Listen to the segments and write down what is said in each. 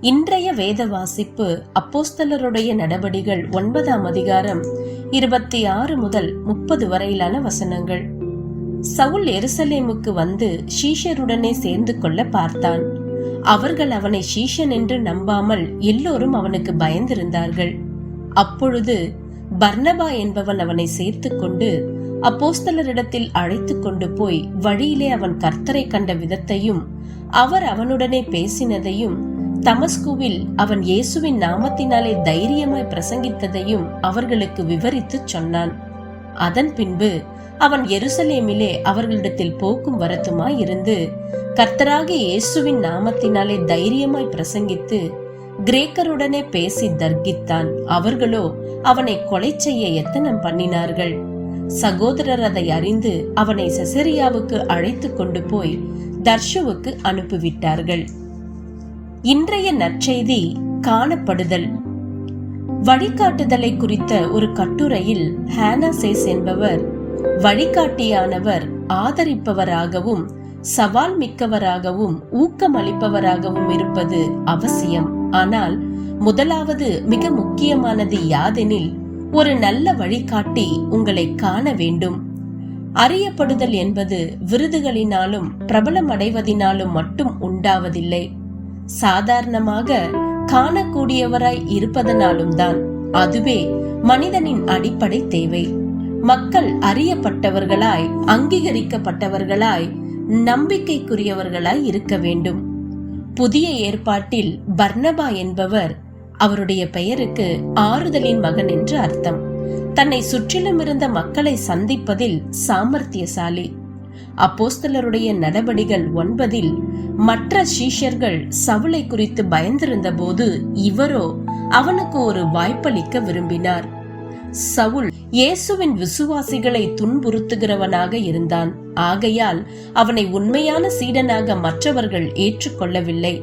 இன்றைய வேத வாசிப்பு அப்போஸ்தலருடைய நடபடிகள் 9ஆம் அதிகாரம் 26 முதல் 30 வரையிலான வசனங்கள். சவுல் எருசலேமுக்கு வந்து சீஷருடனே சேர்ந்து கொள்ள பார்த்தான். அவர்கள் அவனை சீஷன் என்று நம்பாமல் எல்லோரும் அவனுக்கு பயந்திருந்தார்கள். அப்பொழுது பர்னபா என்பவன் அவனை சேர்த்து கொண்டு அப்போஸ்தலரிடத்தில் அழைத்து கொண்டு போய் வழியிலே அவன் கர்த்தரை கண்ட விதத்தையும் அவர் அவனுடனே பேசினதையும் தமஸ்குவில் அவன் இயேசுவின் நாமத்தினாலே தைரியமாய் பிரசங்கித்ததையும் அவர்களுக்கு விவரித்து சொன்னான். அதன் பின்பு அவன் எருசலேமிலே அவர்களிடத்தில் போக்கும் வரத்துமாய் இருந்து கர்த்தராகிய இயேசுவின் நாமத்தினாலே தைரியமாய் பிரசங்கித்து கிரேக்கருடனே பேசி தர்கித்தான். அவர்களோ அவனை கொலை செய்ய எத்தனம் பண்ணினார்கள். சகோதரர் அதை அறிந்து அவனை செசரியாவுக்கு அழைத்து கொண்டு போய் தர்ஷுவுக்கு அனுப்பிவிட்டார்கள். இன்றைய நற்செய்தி காணப்படுதல். வழிகாட்டுதலை குறித்த ஒரு கட்டுரையில் ஹானாசேஸ் என்பவர் வழிகாட்டியானவர் ஆதரிப்பவராகவும் சவால் மிக்கவராகவும் ஊக்கமளிப்பவராகவும் இருப்பது அவசியம். ஆனால் முதலாவது மிக முக்கியமானது யாதெனில் ஒரு நல்ல வழிகாட்டி உங்களை காண வேண்டும். அறியப்படுதல் என்பது விருதுகளினாலும் பிரபலம் அடைவதினாலும் மட்டும் உண்டாவதில்லை. சாதாரணமாக காணக்கூடியவராய் இருப்பதனாலும் தான். அதுவே மனிதனின் அடிப்படை தேவை. மக்கள் அறியப்பட்டவர்களாய், அங்கீகரிக்கப்பட்டவர்களாய், நம்பிக்கைக்குரியவர்களாய் இருக்க வேண்டும். புதிய ஏற்பாட்டில் பர்னபா என்பவர் அவருடைய பெயருக்கு ஆறுதலின் மகன் என்று அர்த்தம். தன்னை சுற்றிலும் இருந்த மக்களை சந்திப்பதில் சாமர்த்தியசாலி. அப்போஸ்தலருடைய நடபடிகள் 9 மற்ற சீஷர்கள் சவுலை குறித்து பயந்திருந்த போது இவரோ அவனுக்கு ஒரு வாய்ப்பளிக்க விரும்பினார். சவுல் இயேசுவின் விசுவாசிகளை துன்புறுத்துகிறவனாக இருந்தான். ஆகையால் அவனை உண்மையான சீடனாக மற்றவர்கள் ஏற்றுக்கொள்ளவில்லை.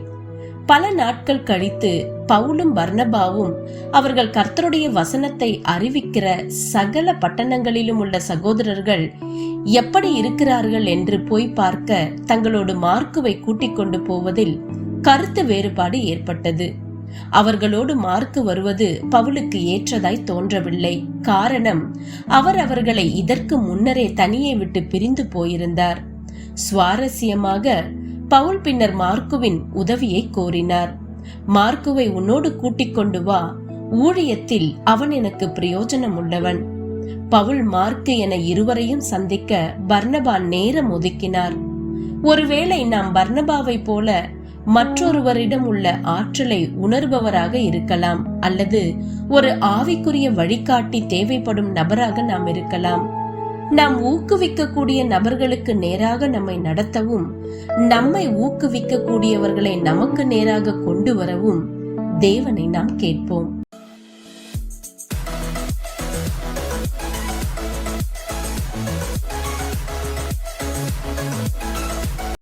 பல நாட்கள் கழித்து பவுலும் பர்னபாவும் அவர்கள் கர்த்தருடைய வசனத்தை அறிவிக்கிற சகல பட்டணங்களிலும் உள்ள சகோதரர்கள் எப்படி இருக்கிறார்கள் என்று போய் பார்க்க தங்களோடு மார்க்குவை கூட்டிக் கொண்டு போவதில் கருத்து வேறுபாடு ஏற்பட்டது. அவர்களோடு மார்க்கு வருவது பவுலுக்கு ஏற்றதாய் தோன்றவில்லை. காரணம், அவர் அவர்களை இதற்கு முன்னரே தனியே விட்டு பிரிந்து போயிருந்தார். சுவாரஸ்யமாக பவுல் பின்னர் மார்க்குவின் உதவியை கோரினார். மார்க்குவை உன்னோடு கூட்டிக் கொண்டு வா, ஊழியத்தில் அவன் எனக்கு பிரயோஜனம் உள்ளவன். பவுல், மார்க்கு என இருவரையும் சந்திக்க பர்னபா நேரம் ஒதுக்கினார். ஒருவேளை நாம் பர்னபாவை போல மற்றொருவரிடம் உள்ள ஆற்றலை உணர்பவராக இருக்கலாம், அல்லது ஒரு ஆவிக்குரிய வழிகாட்டி தேவைப்படும் நபராக நாம் இருக்கலாம். நாம் ஊக்குவிக்கக்கூடிய நபர்களுக்கு நேராக நம்மை நடத்தவும், நம்மை ஊக்குவிக்கக்கூடியவர்களை நமக்கு நேராக கொண்டு வரவும் தேவனை நாம் கேட்போம்.